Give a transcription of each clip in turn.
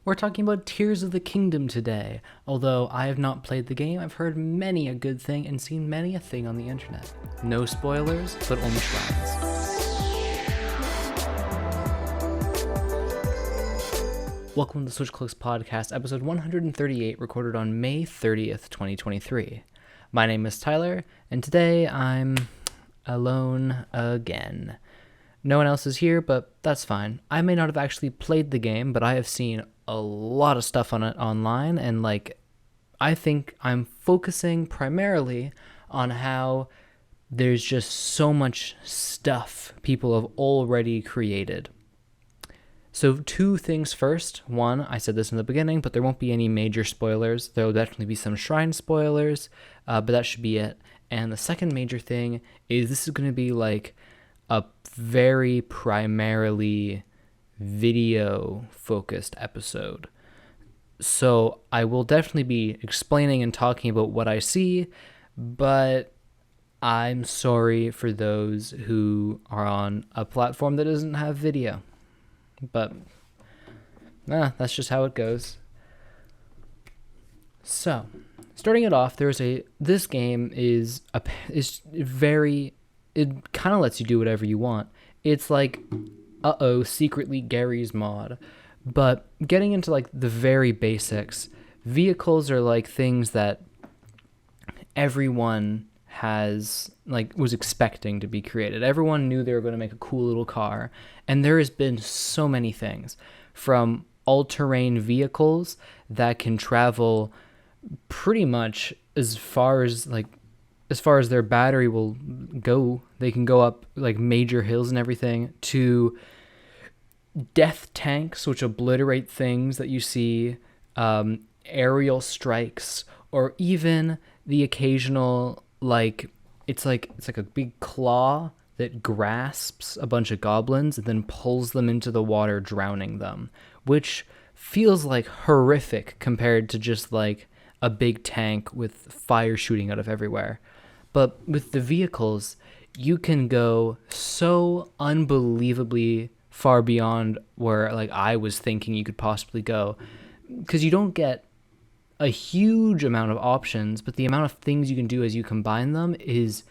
We're talking about Tears of the Kingdom today. Although I have not played the game, I've heard many a good thing and seen many a thing on the internet. No spoilers, but only shrines. Welcome to the Switch Clicks Podcast, episode 138, recorded on May 30th, 2023. My name is Tyler, and today I'm alone again. No one else is here, but that's fine. I may not have actually played the game, but I have seen a lot of stuff on it online, and I think I'm focusing primarily on how there's just so much stuff people have already created. So two things first. One, I said this in the beginning, but there won't be any major spoilers. There will definitely be some shrine spoilers, but that should be it. And the second major thing is this is going to be like a very primarily video-focused episode. So I will definitely be explaining and talking about what I see, but I'm sorry for those who are on a platform that doesn't have video. But that's just how it goes. So, starting it off, this game is very, it kind of lets you do whatever you want. It's like, secretly Gary's mod. But getting into like the very basics, vehicles are like things that everyone was expecting to be created. Everyone knew they were going to make a cool little car, and there has been so many things, from all-terrain vehicles that can travel pretty much as far as their battery will go. They can go up like major hills and everything, to death tanks which obliterate things that you see, aerial strikes, or even the occasional it's like a big claw that grasps a bunch of goblins and then pulls them into the water, drowning them, which feels like horrific compared to just like a big tank with fire shooting out of everywhere. But with the vehicles, you can go so unbelievably far beyond where I was thinking you could possibly go, because you don't get a huge amount of options, but the amount of things you can do as you combine them is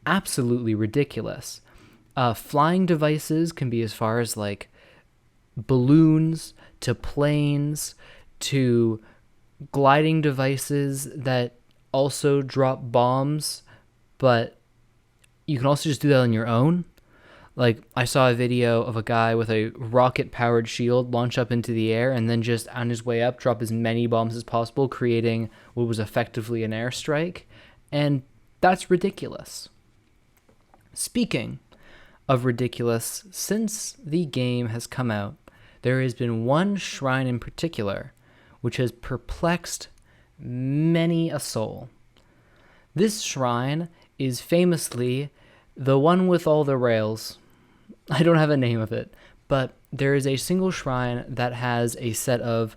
absolutely ridiculous. Flying devices can be as far as like balloons to planes to gliding devices that also drop bombs, but you can also just do that on your own. Like, I saw a video of a guy with a rocket-powered shield launch up into the air and then just on his way up drop as many bombs as possible, creating what was effectively an airstrike. And that's ridiculous. Speaking of ridiculous, since the game has come out, there has been one shrine in particular which has perplexed many a soul. This shrine is famously the one with all the rails. I don't have a name of it, but there is a single shrine that has a set of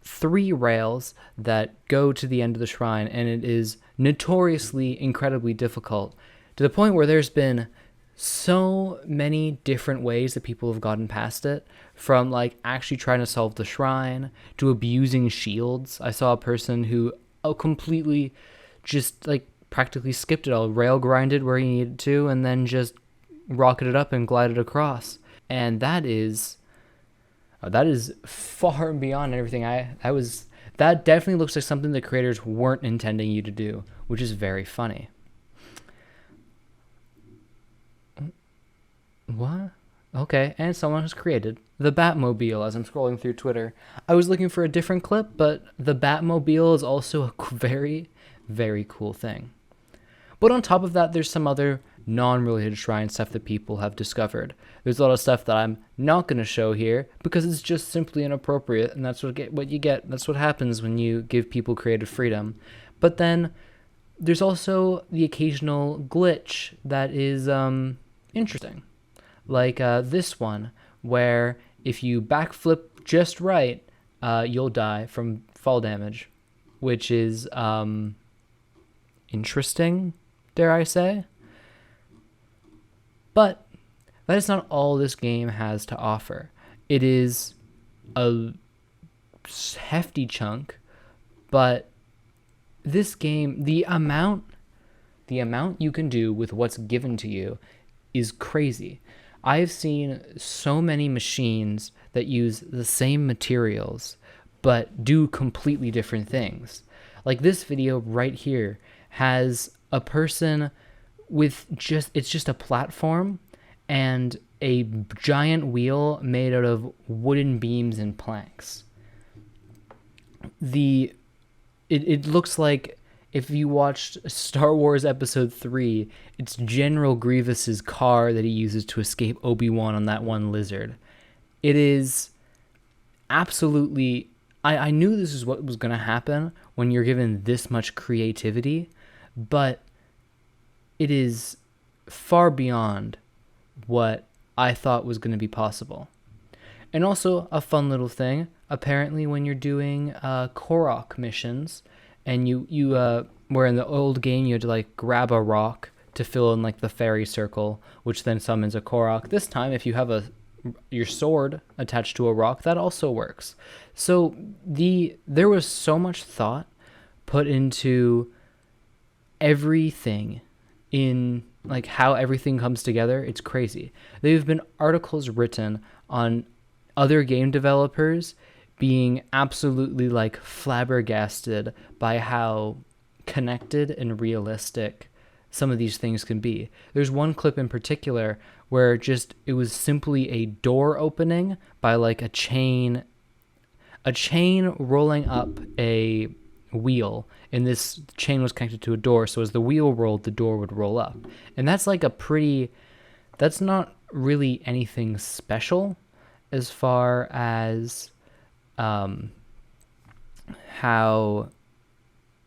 3 rails that go to the end of the shrine, and it is notoriously incredibly difficult, to the point where there's been so many different ways that people have gotten past it, from actually trying to solve the shrine to abusing shields. I saw a person who completely just practically skipped it all, rail grinded where he needed to, and then just rocketed up and glided across. And that is far beyond everything that definitely looks like something the creators weren't intending you to do, which is very funny. What? Okay, and someone has created the Batmobile as I'm scrolling through Twitter. I was looking for a different clip, but the Batmobile is also a very, very cool thing. But on top of that, there's some other non-related shrine stuff that people have discovered. There's a lot of stuff that I'm not going to show here because it's just simply inappropriate, and that's what you get. That's what happens when you give people creative freedom. But then there's also the occasional glitch that is interesting. Like this one, where if you backflip just right, you'll die from fall damage, which is interesting, dare I say. But that is not all this game has to offer. It is a hefty chunk, but this game, the amount you can do with what's given to you is crazy. I've seen so many machines that use the same materials but do completely different things. Like this video right here has a person with it's just a platform and a giant wheel made out of wooden beams and planks. It looks like if you watched Star Wars Episode 3, it's General Grievous's car that he uses to escape Obi-Wan on that one lizard. It is absolutely... I knew this is what was going to happen when you're given this much creativity, but it is far beyond what I thought was going to be possible. And also, a fun little thing, apparently when you're doing Korok Missions, and you where in the old game you had to like grab a rock to fill in like the fairy circle, which then summons a Korok. This time, if you have your sword attached to a rock, that also works. So there was so much thought put into everything, in like how everything comes together. It's crazy. There have been articles written on other game developers being absolutely like flabbergasted by how connected and realistic some of these things can be. There's one clip in particular where it was simply a door opening by like a chain rolling up a wheel, and this chain was connected to a door, so as the wheel rolled, the door would roll up. And that's like that's not really anything special as far as how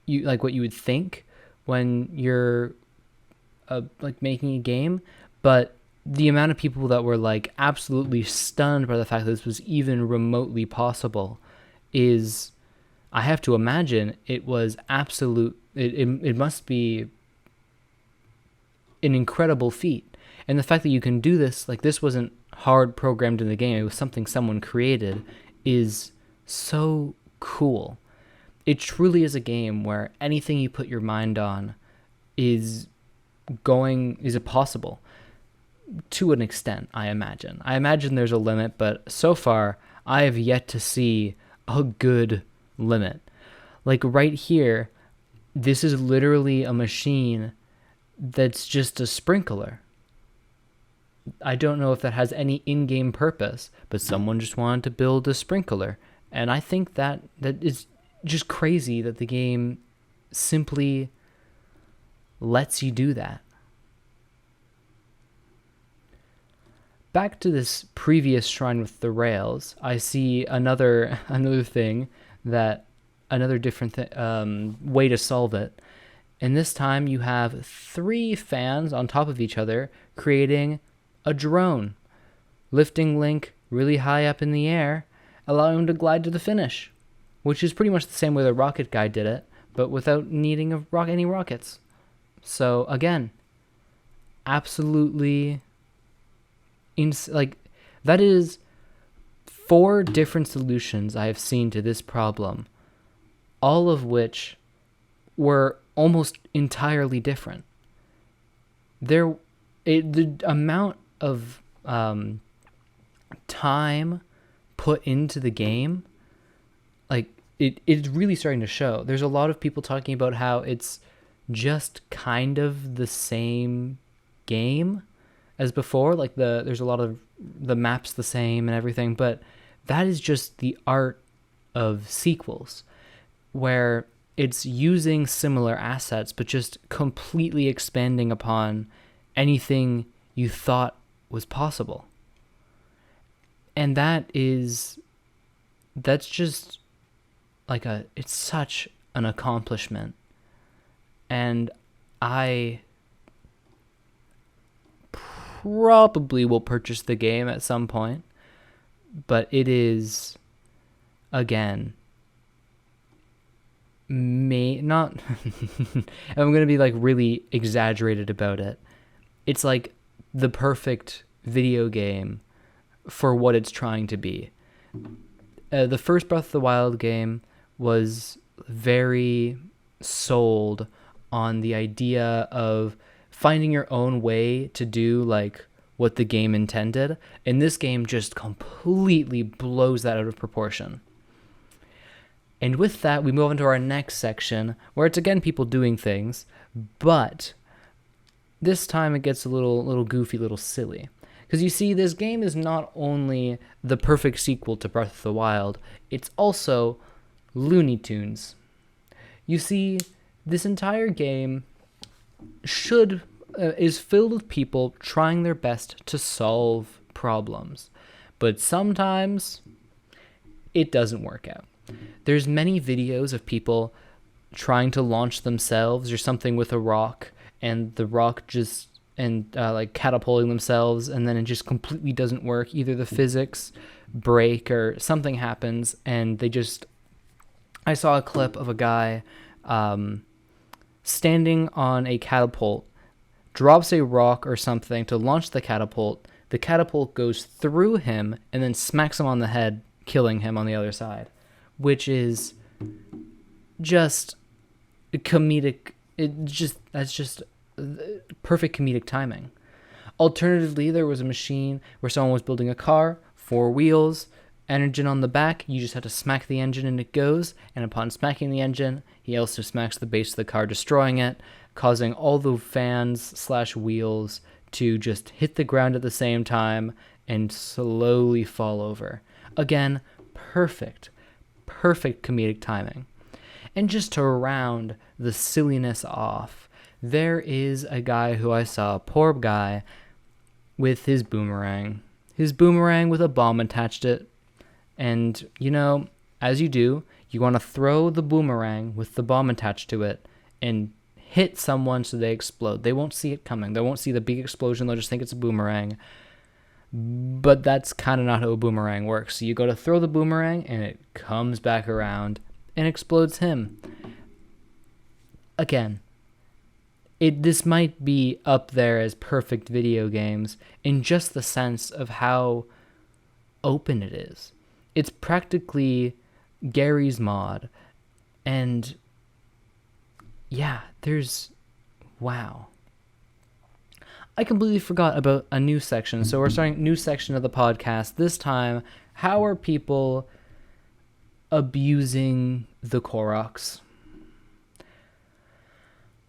you like what you would think when you're like making a game, but the amount of people that were like absolutely stunned by the fact that this was even remotely possible is, I have to imagine it was it must be an incredible feat. And the fact that you can do this, like this wasn't hard programmed in the game, it was something someone created, is so cool. It truly is a game where anything you put your mind on is possible to an extent. I imagine there's a limit, but so far I have yet to see a good limit. Like right here, this is literally a machine that's just a sprinkler. I don't know if that has any in-game purpose, but someone just wanted to build a sprinkler. And I think that is just crazy that the game simply lets you do that. Back to this previous shrine with the rails, I see another thing, that another different way to solve it. And this time you have 3 fans on top of each other creating a drone, lifting Link really high up in the air, allowing him to glide to the finish, which is pretty much the same way the rocket guy did it, but without needing any rockets. So again, absolutely that is 4 different solutions I have seen to this problem, all of which were almost entirely different. The amount of time put into the game, like it's really starting to show. There's a lot of people talking about how it's just kind of the same game as before, like there's a lot of the maps the same and everything, but that is just the art of sequels, where it's using similar assets but just completely expanding upon anything you thought was possible. And that's just like it's such an accomplishment. And I probably will purchase the game at some point, but it is, again, not I'm going to be like really exaggerated about it. It's like the perfect video game for what it's trying to be. The first Breath of the Wild game was very sold on the idea of finding your own way to do like what the game intended, and this game just completely blows that out of proportion. And with that, we move on to our next section, where it's again people doing things, but this time it gets a little goofy, a little silly. Because you see, this game is not only the perfect sequel to Breath of the Wild, it's also Looney Tunes. You see, this entire game is filled with people trying their best to solve problems, but sometimes it doesn't work out. There's many videos of people trying to launch themselves or something with a rock, and the rock just like catapulting themselves, and then it just completely doesn't work. Either the physics break or something happens, and I saw a clip of a guy standing on a catapult, drops a rock or something to launch the catapult. The catapult goes through him and then smacks him on the head, killing him on the other side, which is just comedic. That's just perfect comedic timing. Alternatively, there was a machine where someone was building a car, 4 wheels, engine on the back. You just had to smack the engine and it goes, and upon smacking the engine, he also smacks the base of the car, destroying it, causing all the fans/wheels to just hit the ground at the same time and slowly fall over. Again, perfect comedic timing. And just to round the silliness off, there is a guy who I saw, a poor guy, with his boomerang. His boomerang with a bomb attached to it. And, as you do, you want to throw the boomerang with the bomb attached to it and hit someone so they explode. They won't see it coming. They won't see the big explosion. They'll just think it's a boomerang. But that's kind of not how a boomerang works. So you go to throw the boomerang, and it comes back around and explodes him. Again, this might be up there as perfect video games in just the sense of how open it is. It's practically Gary's Mod. And yeah, wow. I completely forgot about a new section. So we're starting a new section of the podcast. This time, how are people abusing the Koroks?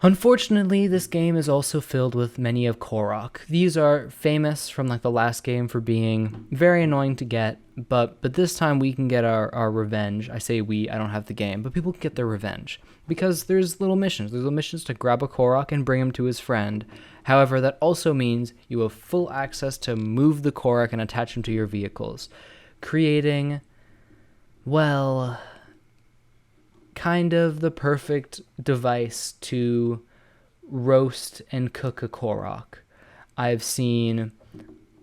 Unfortunately, this game is also filled with many of Korok. These are famous from the last game for being very annoying to get, but this time we can get our revenge. I say we, I don't have the game, but people can get their revenge. Because there's little missions. There's little missions to grab a Korok and bring him to his friend. However, that also means you have full access to move the Korok and attach him to your vehicles, creating, well, kind of the perfect device to roast and cook a Korok. I've seen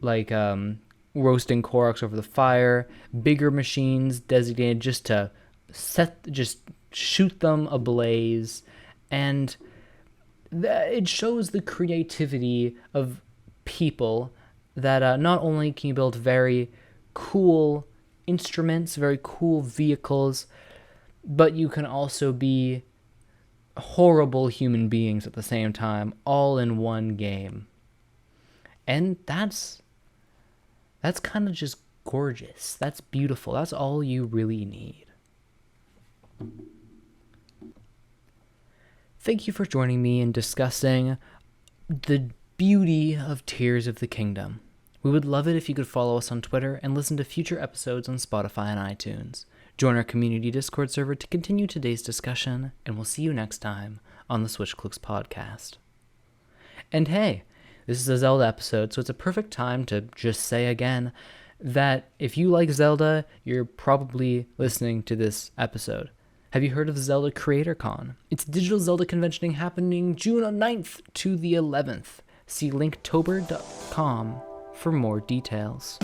roasting Koroks over the fire, bigger machines designated just to shoot them ablaze, and it shows the creativity of people that not only can you build very cool instruments, very cool vehicles, but you can also be horrible human beings at the same time, all in one game. And that's kind of just gorgeous. That's beautiful. That's all you really need. Thank you for joining me in discussing the beauty of Tears of the Kingdom. We would love it if you could follow us on Twitter and listen to future episodes on Spotify and iTunes. Join our community Discord server to continue today's discussion, and we'll see you next time on the Switchclicks podcast. And hey, this is a Zelda episode, so it's a perfect time to just say again that if you like Zelda, you're probably listening to this episode. Have you heard of the Zelda Creator Con? It's a digital Zelda convention happening June 9th to the 11th. See linktober.com for more details.